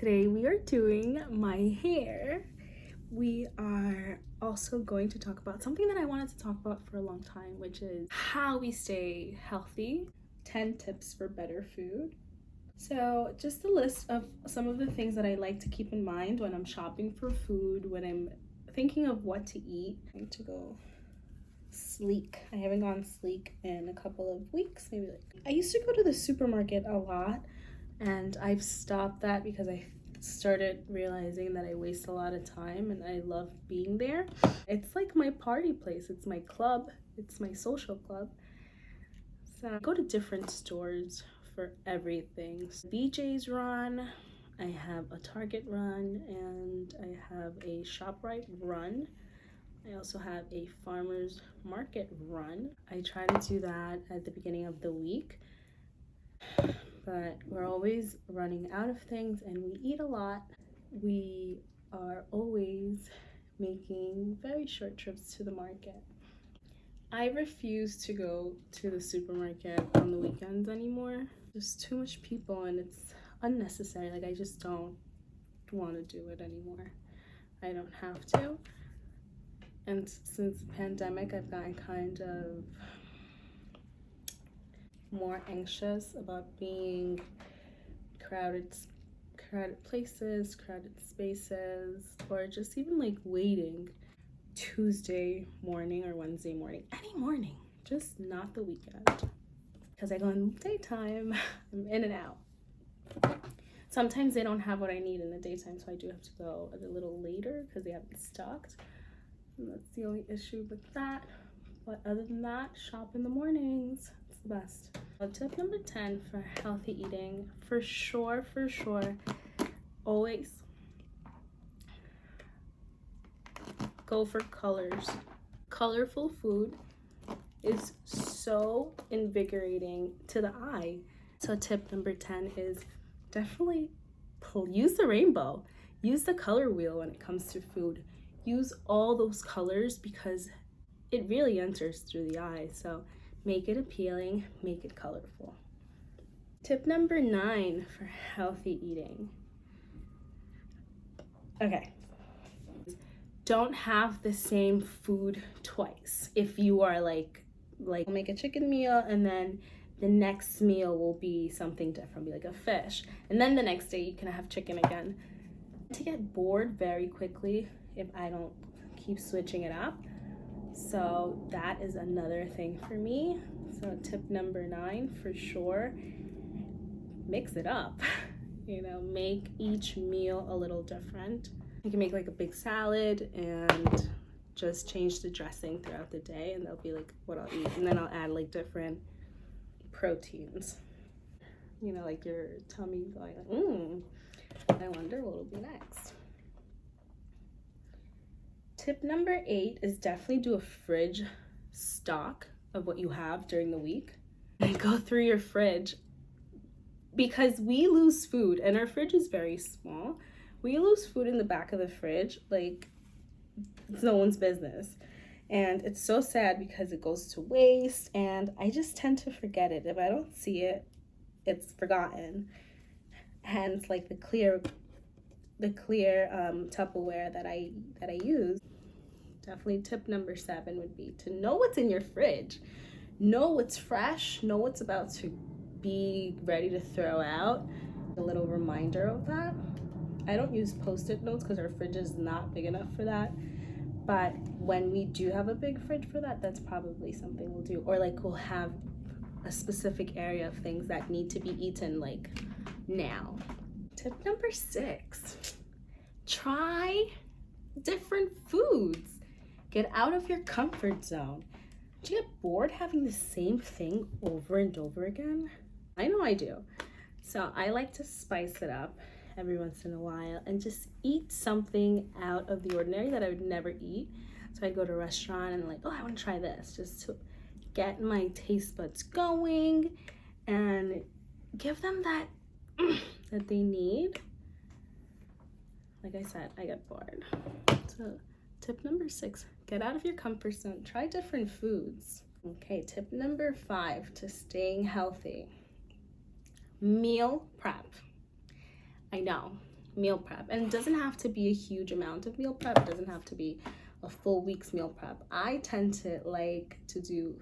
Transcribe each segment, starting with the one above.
Today we are doing my hair. We are also going to talk about something that I wanted to talk about for a long time, which is how we stay healthy, 10 tips for better food. So just a list of some of the things that I like to keep in mind when I'm shopping for food, when I'm thinking of what to eat. I'm going to go sleek. I haven't gone sleek in a couple of weeks, maybe. I used to go to the supermarket a lot, and I've stopped that because I started realizing that I waste a lot of time and I love being there. It's like my party place, it's my club, it's my social club. So I go to different stores for everything. So BJ's run, I have a Target run, and I have a ShopRite run. I also have a farmer's market run. I try to do that at the beginning of the week, but we're always running out of things and we eat a lot. We are always making very short trips to the market. I refuse to go to the supermarket on the weekends anymore. There's too much people and it's unnecessary. Like, I just don't want to do it anymore. I don't have to. And since the pandemic, I've gotten kind of more anxious about being crowded places, crowded spaces, or just even like waiting Tuesday morning or Wednesday morning, any morning, just not the weekend. Because I go in daytime, I'm in and out. Sometimes they don't have what I need in the daytime, so I do have to go a little later because they haven't stocked. And that's the only issue with that. But other than that, shop in the mornings. It's the best. Tip number 10 for healthy eating, for sure, always go for colors. Colorful food is so invigorating to the eye. So tip number 10 is definitely use the rainbow. Use the color wheel when it comes to food. Use all those colors because it really enters through the eye. So make it appealing, make it colorful. Tip number 9 for healthy eating. Okay. Don't have the same food twice. If you are like make a chicken meal and then the next meal will be something different, be like a fish, and then the next day you can have chicken again. To get bored very quickly if I don't keep switching it up. So that is another thing for me. So tip number 9 for sure, mix it up. Make each meal a little different. You can make like a big salad and just change the dressing throughout the day, and that'll be like what I'll eat. And then I'll add like different proteins. Like your tummy going like, I wonder what will be next. Tip number 8 is definitely do a fridge stock of what you have during the week. And go through your fridge, because we lose food and our fridge is very small. We lose food in the back of the fridge like it's no one's business. And it's so sad because it goes to waste and I just tend to forget it. If I don't see it, it's forgotten. Hence like the clear Tupperware that I use. Definitely tip number 7 would be to know what's in your fridge. Know what's fresh, know what's about to be ready to throw out. A little reminder of that. I don't use Post-it notes because our fridge is not big enough for that. But when we do have a big fridge for that, that's probably something we'll do. Or like we'll have a specific area of things that need to be eaten like now. Tip number 6, try different foods. Get out of your comfort zone. Do you get bored having the same thing over and over again? I know I do. So I like to spice it up every once in a while and just eat something out of the ordinary that I would never eat. So I'd go to a restaurant and I want to try this, just to get my taste buds going and give them that that they need. Like I said, I get bored. So tip number 6, get out of your comfort zone. Try different foods. Okay, tip number 5 to staying healthy. Meal prep. I know, meal prep. And it doesn't have to be a huge amount of meal prep. It doesn't have to be a full week's meal prep. I tend to like to do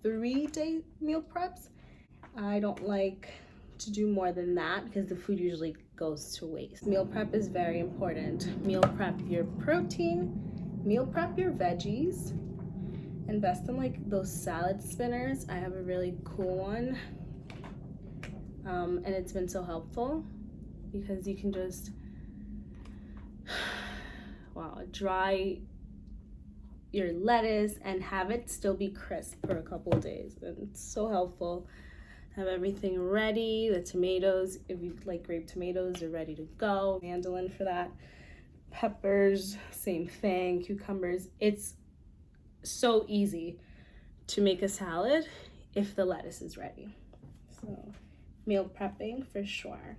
3-day meal preps. I don't like to do more than that because the food usually goes to waste. Meal prep is very important. Meal prep your protein, meal prep your veggies. Invest in like those salad spinners. I have a really cool one. And it's been so helpful because you can just dry your lettuce and have it still be crisp for a couple of days, and it's so helpful. Have everything ready. The tomatoes, if you like grape tomatoes, are ready to go. Mandolin for that. Peppers, same thing. Cucumbers. It's so easy to make a salad if the lettuce is ready. So meal prepping for sure.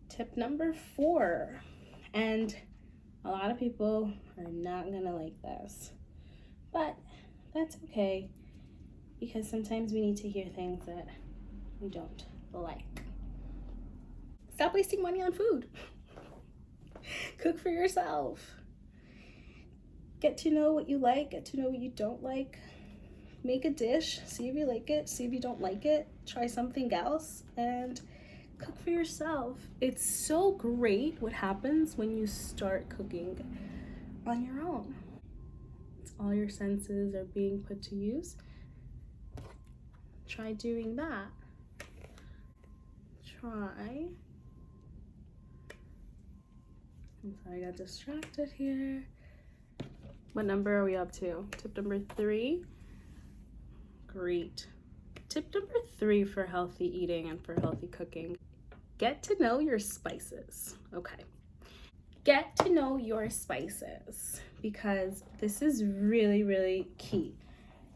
Tip number 4, and a lot of people are not gonna like this, but that's okay, because sometimes we need to hear things that we don't like. Stop wasting money on food. Cook for yourself. Get to know what you like, get to know what you don't like. Make a dish, see if you like it, see if you don't like it, try something else, and cook for yourself. It's so great what happens when you start cooking on your own. It's all your senses are being put to use. Try doing that. I'm sorry, I got distracted here. What number are we up to? Tip number 3. Great. Tip number 3 for healthy eating and for healthy cooking. Get to know your spices. Okay. Get to know your spices, because this is really, really key.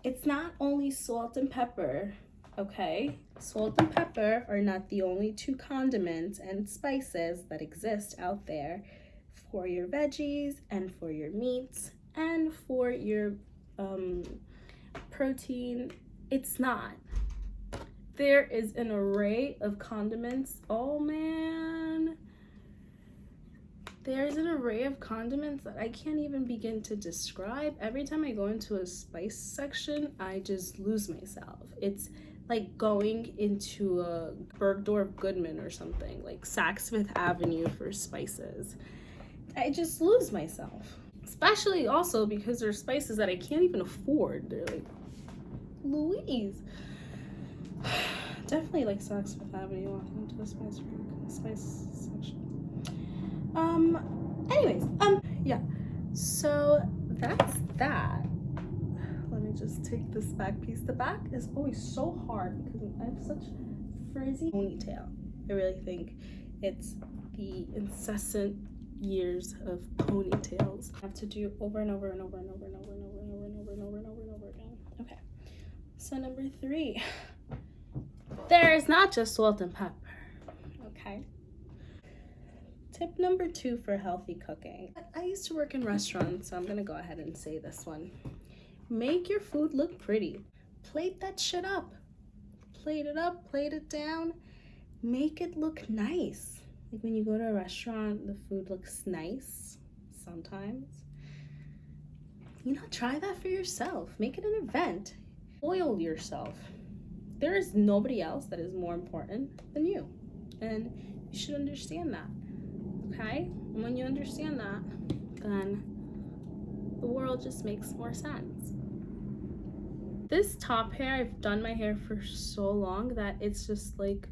It's not only salt and pepper, okay? Salt and pepper are not the only 2 condiments and spices that exist out there for your veggies and for your meats and for your protein. It's not. There is an array of condiments. Oh man. There's an array of condiments that I can't even begin to describe. Every time I go into a spice section, I just lose myself. It's like going into a Bergdorf Goodman or something, like Saks Fifth Avenue for spices. I just lose myself. Especially also because there's spices that I can't even afford. They're like, Louise. Definitely like Saks Fifth Avenue walking into a spice section. Anyways, yeah. So that's that. Let me just take this back piece. The back is always so hard because I have such frizzy ponytail. I really think it's the incessant years of ponytails I have to do over and over and over and over and over and over and over and over and over and over and over again. Okay. So number 3. There is not just salt and pepper. Okay. Tip number 2 for healthy cooking. I used to work in restaurants, so I'm gonna go ahead and say this one. Make your food look pretty. Plate that shit up. Plate it up, plate it down. Make it look nice. Like when you go to a restaurant, the food looks nice sometimes. You know, try that for yourself. Make it an event. Spoil yourself. There is nobody else that is more important than you. And you should understand that. Okay? And when you understand that, then the world just makes more sense. This top hair, I've done my hair for so long that it's just like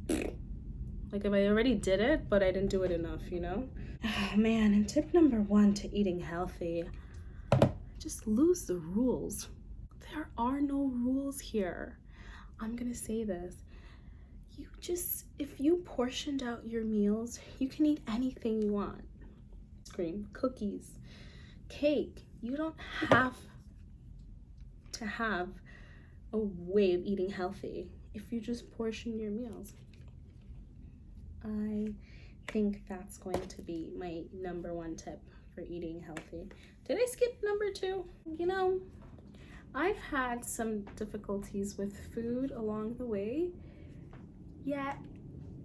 if I already did it, but I didn't do it enough, you know? Oh man, and tip number 1 to eating healthy, just lose the rules. There are no rules here. I'm gonna say this. If you portioned out your meals, you can eat anything you want. Ice cream, cookies, cake. You don't have to have a way of eating healthy if you just portion your meals. I think that's going to be my number 1 tip for eating healthy. Did I skip number 2? You know, I've had some difficulties with food along the way, yet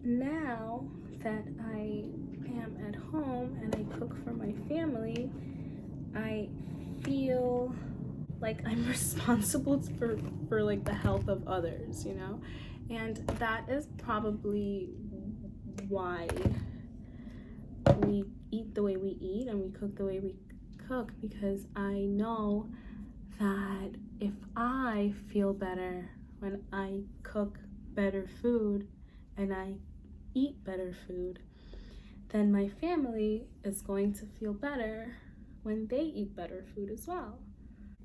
now that I am at home and I cook for my family, I feel like I'm responsible for like the health of others, you know? And that is probably why we eat the way we eat and we cook the way we cook, because I know that if I feel better when I cook better food and I eat better food, then my family is going to feel better when they eat better food as well.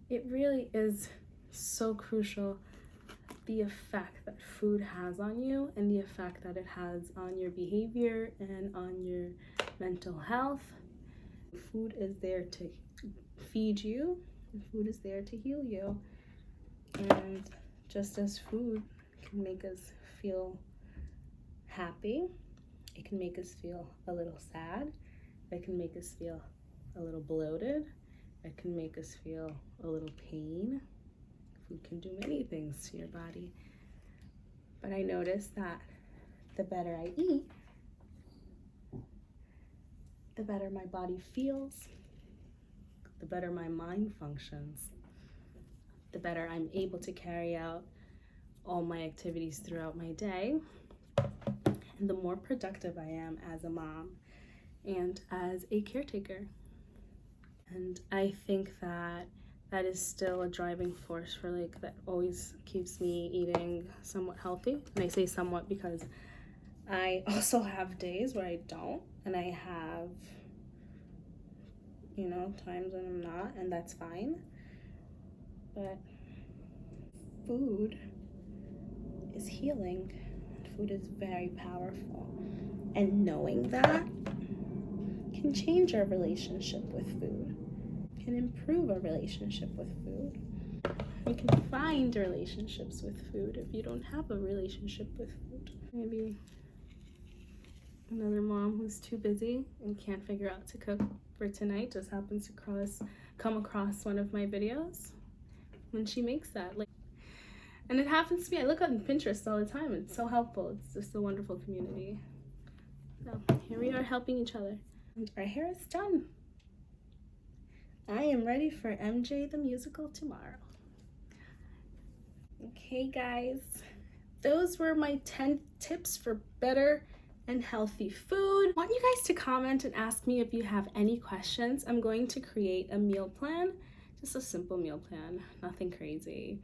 It really is so crucial, the effect that food has on you and the effect that it has on your behavior and on your mental health. Food is there to feed you, and food is there to heal you. And just as food can make us feel happy, it can make us feel a little sad, it can make us feel a little bloated, it can make us feel a little pain. Food can do many things to your body. But I noticed that the better I eat, the better my body feels, the better my mind functions, the better I'm able to carry out all my activities throughout my day, and the more productive I am as a mom and as a caretaker. And I think that that is still a driving force for like that always keeps me eating somewhat healthy. And I say somewhat because I also have days where I don't, and I have, you know, times when I'm not, and that's fine. But food is healing. Food is very powerful. And knowing that can change our relationship with food, can improve our relationship with food. You can find relationships with food if you don't have a relationship with food. Maybe another mom who's too busy and can't figure out to cook for tonight just happens to come across one of my videos when she makes that. And it happens to me. I look on Pinterest all the time. It's so helpful. It's just a wonderful community. So here we are helping each other. And our hair is done. I am ready for MJ the Musical tomorrow. Okay, guys. Those were my 10 tips for better and healthy food. I want you guys to comment and ask me if you have any questions. I'm going to create a meal plan. Just a simple meal plan. Nothing crazy.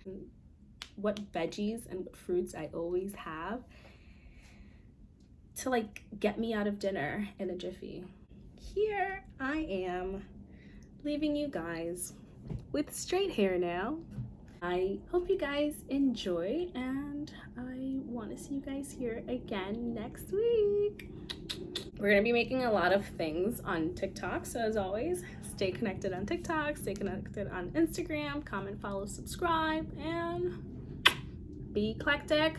What veggies and what fruits I always have to like get me out of dinner in a jiffy. Here I am, leaving you guys with straight hair now. I hope you guys enjoy, and I want to see you guys here again next week. We're gonna be making a lot of things on TikTok, so as always, stay connected on TikTok, stay connected on Instagram, comment, follow, subscribe, and be eclectic.